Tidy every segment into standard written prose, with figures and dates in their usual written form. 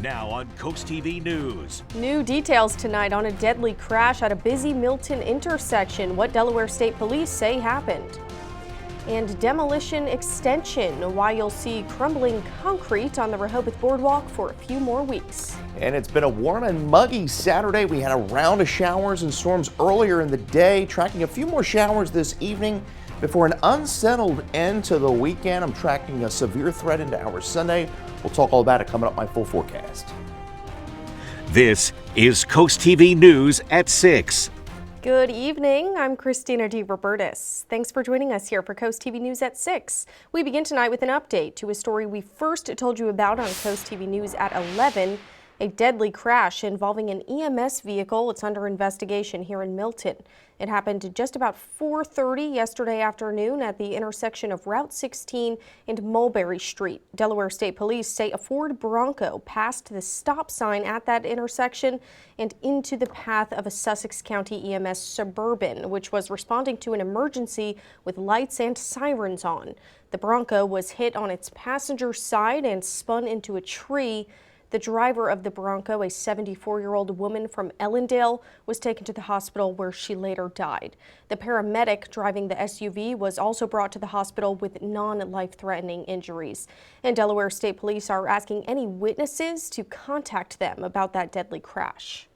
Now on CoastTV News. New details tonight on a deadly crash at a busy Milton intersection. What Delaware State Police say happened. And demolition extension, why you'll see crumbling concrete on the Rehoboth Boardwalk for a few more weeks. And it's been a warm and muggy Saturday. We had a round of showers and storms earlier in the day, tracking a few more showers this evening before an unsettled end to the weekend. I'm tracking a severe threat into our Sunday. We'll talk all about it coming up my full forecast. This is CoastTV News at 6. Good evening. I'm Christina DeRobertis. Thanks for joining us here for CoastTV News at 6. We begin tonight with an update to a story we first told you about on CoastTV News at 11. A deadly crash involving an EMS vehicle. It's under investigation here in Milton. It happened just about 4:30 yesterday afternoon at the intersection of Route 16 and Mulberry Street. Delaware State Police say a Ford Bronco passed the stop sign at that intersection and into the path of a Sussex County EMS Suburban, which was responding to an emergency with lights and sirens on. The Bronco was hit on its passenger side and spun into a tree. The driver of the Bronco, a 74-year-old woman from Ellendale, was taken to the hospital where she later died. The paramedic driving the SUV was also brought to the hospital with non-life-threatening injuries. And Delaware State Police are asking any witnesses to contact them about that deadly crash.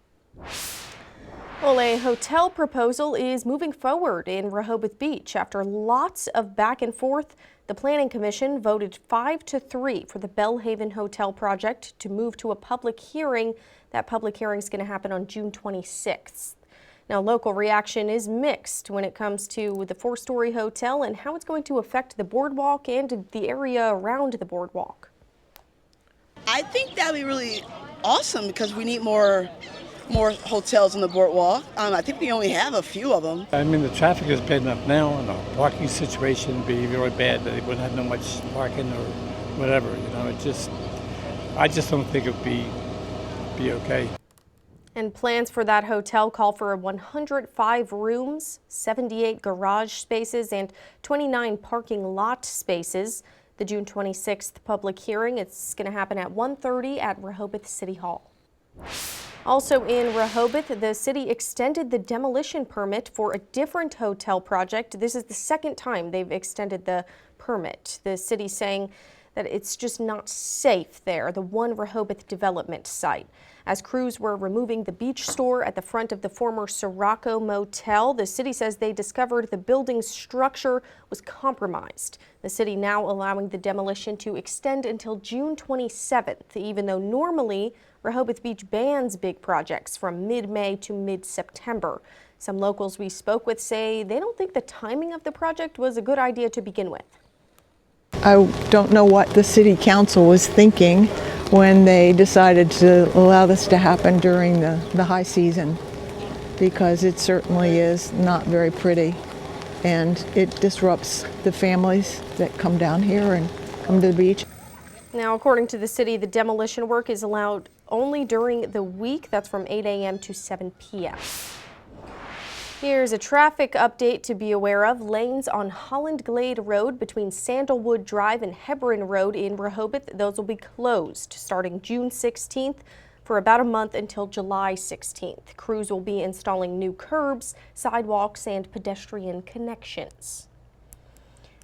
Well, a hotel proposal is moving forward in Rehoboth Beach. After lots of back and forth, the Planning Commission voted 5-3 for the Bellhaven Hotel project to move to a public hearing. That public hearing is going to happen on June 26th. Now, local reaction is mixed when it comes to the four-story hotel and how it's going to affect the boardwalk and the area around the boardwalk. I think that'd be really awesome because we need more hotels on the boardwalk. I think we only have a few of them. I mean, the traffic is bad enough now, and the parking situation would be really bad. They wouldn't have no much parking or whatever. I just don't think it'd be okay. And plans for that hotel call for 105 rooms, 78 garage spaces, and 29 parking lot spaces. The June 26th public hearing, it's going to happen at 1:30 at Rehoboth City Hall. Also in Rehoboth, the city extended the demolition permit for a different hotel project. This is the second time they've extended the permit. The city saying that it's just not safe there, the One Rehoboth development site. As crews were removing the beach store at the front of the former Sirocco Motel, the city says they discovered the building's structure was compromised. The city now allowing the demolition to extend until June 27th, even though normally Rehoboth Beach bans big projects from mid-May to mid-September. Some locals we spoke with say they don't think the timing of the project was a good idea to begin with. I don't know what the city council was thinking when they decided to allow this to happen during the high season, because it certainly is not very pretty and it disrupts the families that come down here and come to the beach. Now, according to the city, the demolition work is allowed only during the week. That's from 8 a.m. to 7 p.m. Here's a traffic update to be aware of. Lanes on Holland Glade Road between Sandalwood Drive and Hebron Road in Rehoboth, those will be closed starting June 16th for about a month until July 16th. Crews will be installing new curbs, sidewalks, and pedestrian connections.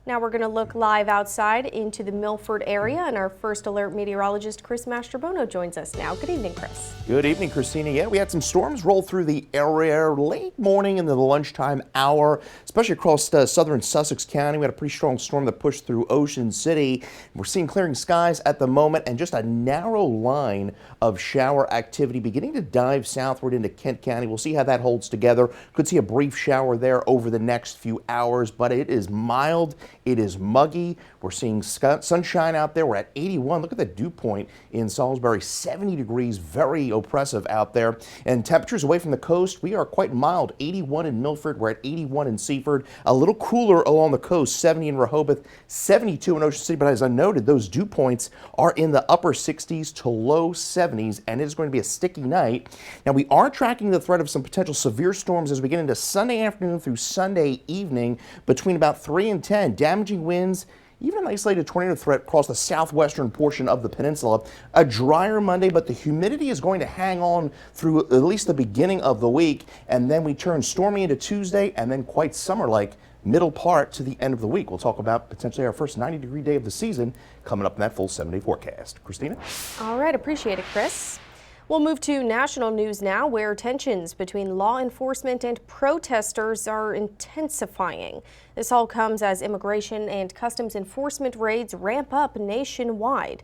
Now we're going to look live outside into the Milford area, and our first alert meteorologist Chris Mastrobono joins us now. Good evening, Chris. Good evening, Christina. Yeah, we had some storms roll through the area late morning into the lunchtime hour, especially across southern Sussex County. We had a pretty strong storm that pushed through Ocean City. We're seeing clearing skies at the moment and just a narrow line of shower activity beginning to dive southward into Kent County. We'll see how that holds together. Could see a brief shower there over the next few hours, but it is mild. It is muggy. We're seeing sunshine out there. We're at 81. Look at the dew point in Salisbury, 70 degrees, very oppressive out there. And temperatures away from the coast, we are quite mild. 81 in Milford. We're at 81 in Seaford. A little cooler along the coast, 70 in Rehoboth, 72 in Ocean City. But as I noted, those dew points are in the upper 60s to low 70s, and it is going to be a sticky night. Now, we are tracking the threat of some potential severe storms as we get into Sunday afternoon through Sunday evening between about 3 and 10. Damaging winds even an isolated tornado threat across the southwestern portion of the peninsula. A drier Monday, but the humidity is going to hang on through at least the beginning of the week, and then we turn stormy into Tuesday, and then quite summer-like middle part to the end of the week. We'll talk about potentially our first 90-degree day of the season coming up in that full 7-day forecast. Christina? All right, appreciate it, Chris. We'll move to national news now, where tensions between law enforcement and protesters are intensifying. This all comes as immigration and customs enforcement raids ramp up nationwide.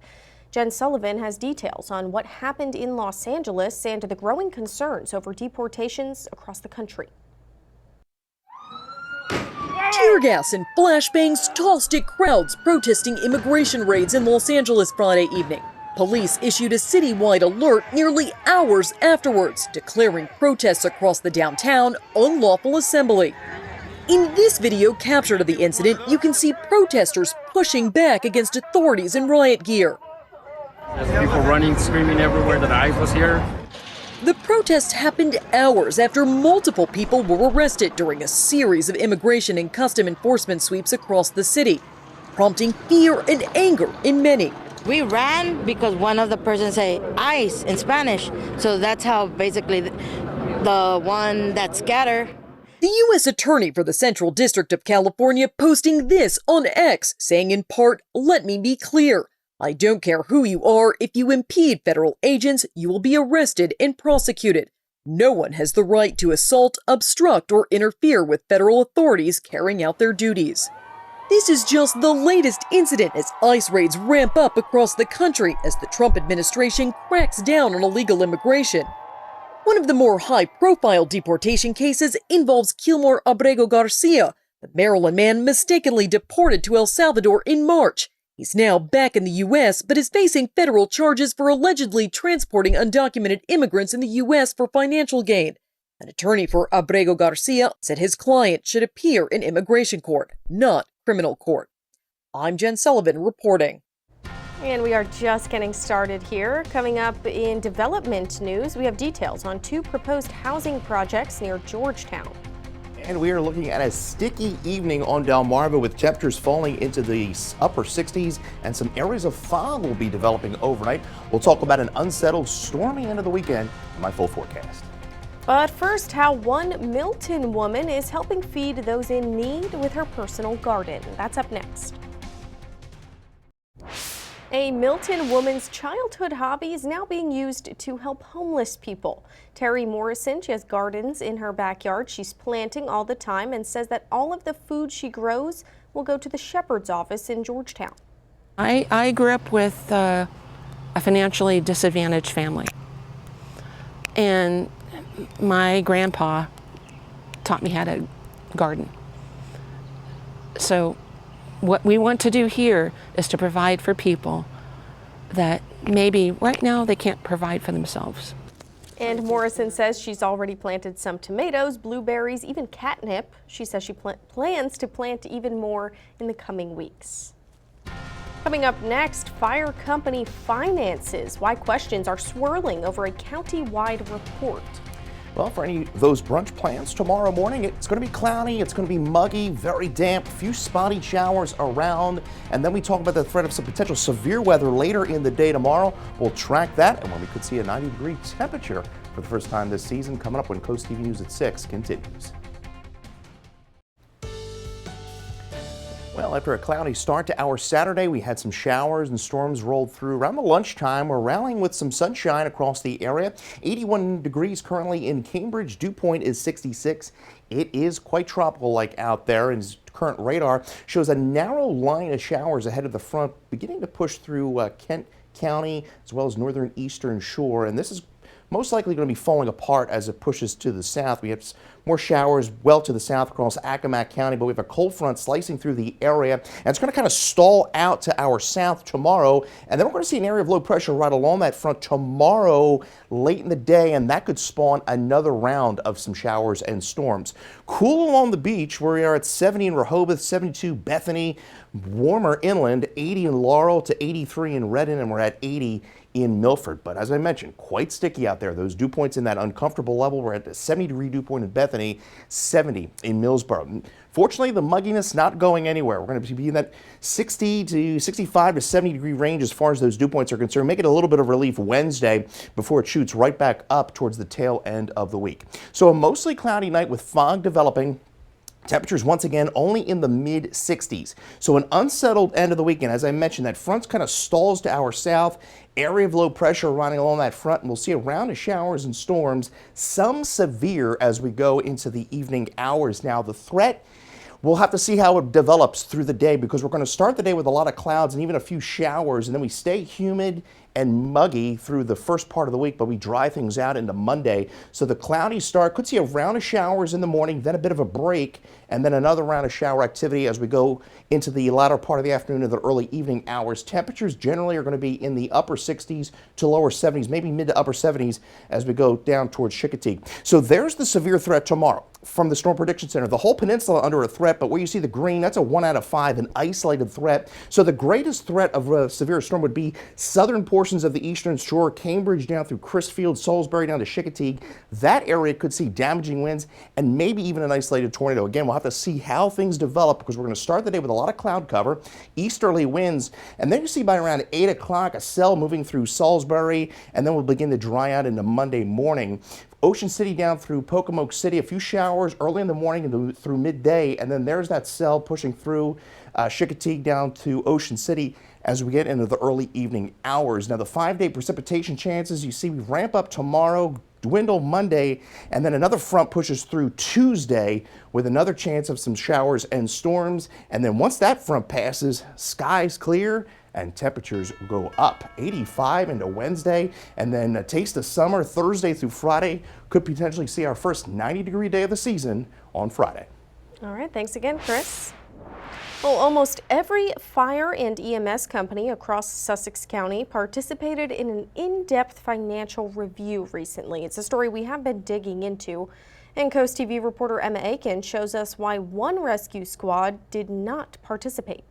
Jen Sullivan has details on what happened in Los Angeles and the growing concerns over deportations across the country. Tear gas and flashbangs tossed at crowds protesting immigration raids in Los Angeles Friday evening. Police issued a citywide alert nearly hours afterwards, declaring protests across the downtown unlawful assembly. In this video captured of the incident, you can see protesters pushing back against authorities in riot gear. There's people running, screaming everywhere that ICE was here. The protest happened hours after multiple people were arrested during a series of immigration and custom enforcement sweeps across the city, prompting fear and anger in many. We ran because one of the persons said ICE in Spanish, so that's how basically the one that scattered. The U.S. Attorney for the Central District of California posting this on X, saying in part, "Let me be clear. I don't care who you are. If you impede federal agents, you will be arrested and prosecuted. No one has the right to assault, obstruct, or interfere with federal authorities carrying out their duties." This is just the latest incident as ICE raids ramp up across the country as the Trump administration cracks down on illegal immigration. One of the more high-profile deportation cases involves Kilmore Abrego Garcia, the Maryland man mistakenly deported to El Salvador in March. He's now back in the U.S., but is facing federal charges for allegedly transporting undocumented immigrants in the U.S. for financial gain. An attorney for Abrego Garcia said his client should appear in immigration court, not criminal court. I'm Jen Sullivan reporting. And we are just getting started here. Coming up in development news, we have details on 2 proposed housing projects near Georgetown. And we are looking at a sticky evening on Delmarva with temperatures falling into the upper 60s and some areas of fog will be developing overnight. We'll talk about an unsettled, stormy end of the weekend in my full forecast. But first, how one Milton woman is helping feed those in need with her personal garden. That's up next. A Milton woman's childhood hobby is now being used to help homeless people. Terry Morrison, she has gardens in her backyard. She's planting all the time and says that all of the food she grows will go to the shepherd's office in Georgetown. I grew up with a financially disadvantaged family. And my grandpa taught me how to garden. So what we want to do here is to provide for people that maybe right now they can't provide for themselves. And Morrison says she's already planted some tomatoes, blueberries, even catnip. She says she plans to plant even more in the coming weeks. Coming up next, fire company finances. Why questions are swirling over a county-wide report. Well, for any of those brunch plans tomorrow morning, it's going to be cloudy, it's going to be muggy, very damp, a few spotty showers around, and then we talk about the threat of some potential severe weather later in the day tomorrow. We'll track that, and when we could see a 90-degree temperature for the first time this season, coming up when Coast TV News at 6 continues. Well, after a cloudy start to our Saturday, we had some showers and storms rolled through around the lunchtime. We're rallying with some sunshine across the area. 81 degrees currently in Cambridge. Dew point is 66. It is quite tropical-like out there, and current radar shows a narrow line of showers ahead of the front, beginning to push through Kent County as well as northern eastern shore. And this is most likely going to be falling apart as it pushes to the south. We have more showers well to the south across Accomack County, but we have a cold front slicing through the area, and it's going to kind of stall out to our south tomorrow. And then we're going to see an area of low pressure right along that front tomorrow late in the day, and that could spawn another round of some showers and storms. Cool along the beach, where we are at 70 in Rehoboth, 72 Bethany, warmer inland, 80 in Laurel to 83 in Redden, and we're at 80 in Milford. But as I mentioned, quite sticky out there. Those dew points in that uncomfortable level. We're at the 70-degree dew point in Bethany, 70 in Millsboro. Fortunately, the mugginess not going anywhere. We're going to be in that 60 to 65 to 70-degree range as far as those dew points are concerned. Make it a little bit of relief Wednesday before it shoots right back up towards the tail end of the week. So a mostly cloudy night with fog developing. Temperatures once again only in the mid 60s. So an unsettled end of the weekend. As I mentioned, that front kind of stalls to our south. Area of low pressure running along that front, and we'll see a round of showers and storms, some severe as we go into the evening hours. Now the threat, we'll have to see how it develops through the day, because we're going to start the day with a lot of clouds and even a few showers, and then we stay humid and muggy through the first part of the week, but we dry things out into Monday. So the cloudy start, could see a round of showers in the morning, then a bit of a break, and then another round of shower activity as we go into the latter part of the afternoon and the early evening hours. Temperatures generally are going to be in the upper 60s to lower 70s, maybe mid to upper 70s as we go down towards Chincoteague. So there's the severe threat tomorrow from the Storm Prediction Center. The whole peninsula under a threat, but where you see the green, that's a 1 out of 5, an isolated threat. So the greatest threat of a severe storm would be southern portions of the eastern shore, Cambridge down through Chrisfield, Salisbury down to Chincoteague. That area could see damaging winds and maybe even an isolated tornado. Again, we'll have to see how things develop, because we're going to start the day with a lot of cloud cover, easterly winds, and then you see by around 8 o'clock a cell moving through Salisbury, and then we'll begin to dry out into Monday morning. Ocean City down through Pocomoke City, a few showers early in the morning and through midday, and then there's that cell pushing through Chincoteague down to Ocean City as we get into the early evening hours. Now the 5-day precipitation chances, you see we ramp up tomorrow, dwindle Monday, and then another front pushes through Tuesday with another chance of some showers and storms. And then once that front passes, skies clear and temperatures go up. 85 into Wednesday, and then a taste of summer Thursday through Friday. Could potentially see our first 90-degree day of the season on Friday. All right, thanks again, Chris. Well, almost every fire and EMS company across Sussex County participated in an in-depth financial review recently. It's a story we have been digging into, and CoastTV reporter Emma Aiken shows us why one rescue squad did not participate.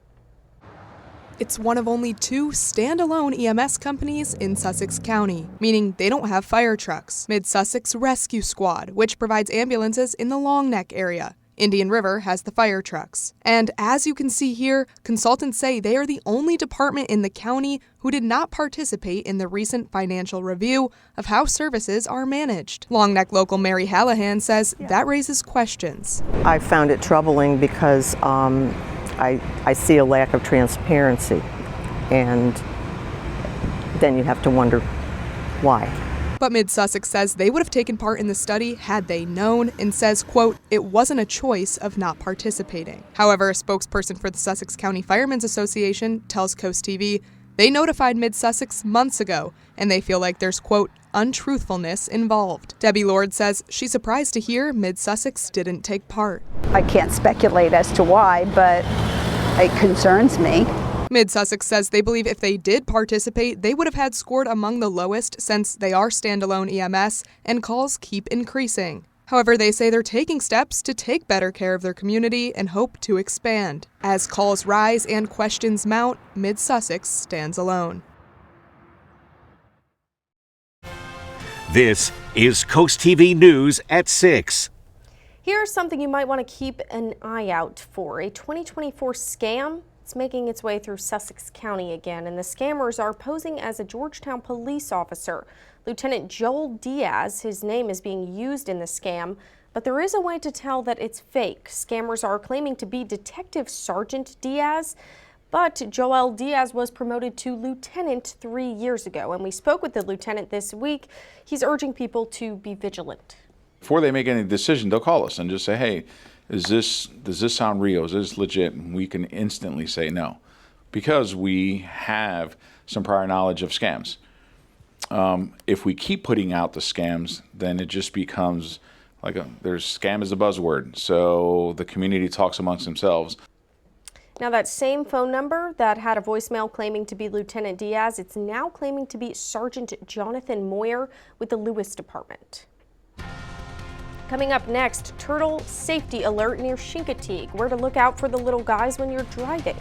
It's one of only 2 standalone EMS companies in Sussex County, meaning they don't have fire trucks. Mid-Sussex Rescue Squad, which provides ambulances in the Long Neck area. Indian River has the fire trucks. And as you can see here, consultants say they are the only department in the county who did not participate in the recent financial review of how services are managed. Long Neck local Mary Hallahan says that raises questions. I found it troubling because I see a lack of transparency, and then you have to wonder why. But Mid-Sussex says they would have taken part in the study had they known, and says, quote, it wasn't a choice of not participating. However, a spokesperson for the Sussex County Firemen's Association tells CoastTV they notified Mid-Sussex months ago, and they feel like there's, quote, untruthfulness involved. Debbie Lord says she's surprised to hear Mid-Sussex didn't take part. I can't speculate as to why, but it concerns me. Mid-Sussex says they believe if they did participate, they would have had scored among the lowest since they are standalone EMS and calls keep increasing. However, they say they're taking steps to take better care of their community and hope to expand. As calls rise and questions mount, Mid-Sussex stands alone. This is CoastTV News at 6. Here's something you might want to keep an eye out for. A 2024 scam. It's making its way through Sussex County again, and the scammers are posing as a Georgetown police officer. Lieutenant Joel Diaz, his name is being used in the scam, but there is a way to tell that it's fake. Scammers are claiming to be Detective Sergeant Diaz, but Joel Diaz was promoted to lieutenant 3 years ago, and we spoke with the lieutenant this week. He's urging people to be vigilant. Before they make any decision, they'll call us and just say, hey, does this sound real? Is this legit? And we can instantly say no, because we have some prior knowledge of scams. If we keep putting out the scams, then it just becomes like there's scam is a buzzword. So the community talks amongst themselves. Now that same phone number that had a voicemail claiming to be Lieutenant Diaz, it's now claiming to be Sergeant Jonathan Moyer with the Lewis Department. Coming up next, turtle safety alert near Chincoteague. Where to look out for the little guys when you're driving.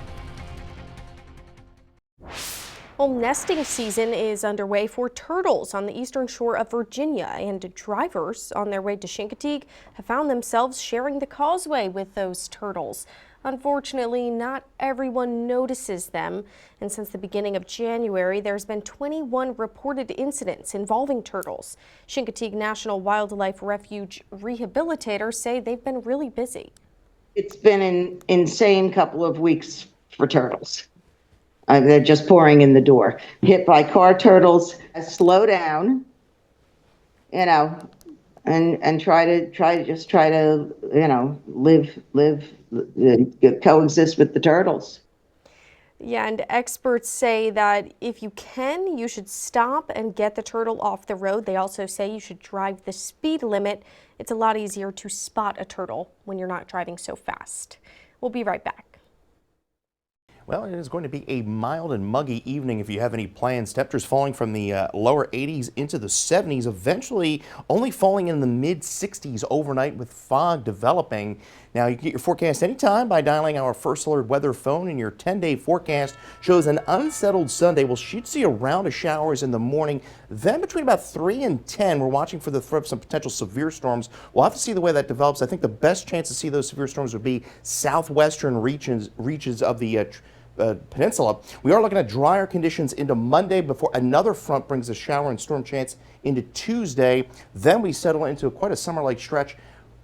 Well, nesting season is underway for turtles on the eastern shore of Virginia, and drivers on their way to Chincoteague have found themselves sharing the causeway with those turtles. Unfortunately, not everyone notices them, and since the beginning of January, there's been 21 reported incidents involving turtles. Chincoteague National Wildlife Refuge rehabilitators say they've been really busy. It's been an insane couple of weeks for turtles. They're just pouring in the door. Hit by car turtles. Slow down, and try to coexist with the turtles. Yeah, and experts say that if you can, you should stop and get the turtle off the road. They also say you should drive the speed limit. It's a lot easier to spot a turtle when you're not driving so fast. We'll be right back. Well, it is going to be a mild and muggy evening if you have any plans. Temperatures falling from the lower 80s into the 70s, eventually only falling in the mid 60s overnight with fog developing. Now, you can get your forecast anytime by dialing our First Alert weather phone, and your 10-day forecast shows an unsettled Sunday. We'll shoot see a round of showers in the morning. Then between about 3 and 10, we're watching for the threat of some potential severe storms. We'll have to see the way that develops. I think the best chance to see those severe storms would be southwestern reaches of the peninsula. We are looking at drier conditions into Monday before another front brings a shower and storm chance into Tuesday. Then we settle into quite a summer-like stretch,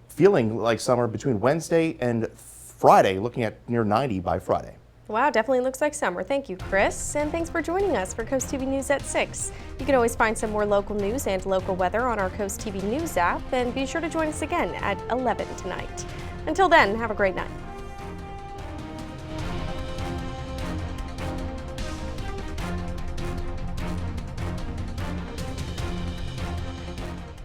feeling like summer between Wednesday and Friday, looking at near 90 by Friday. Wow, definitely looks like summer. Thank you, Chris, and thanks for joining us for Coast TV News at 6. You can always find some more local news and local weather on our Coast TV News app, and be sure to join us again at 11 tonight. Until then, have a great night.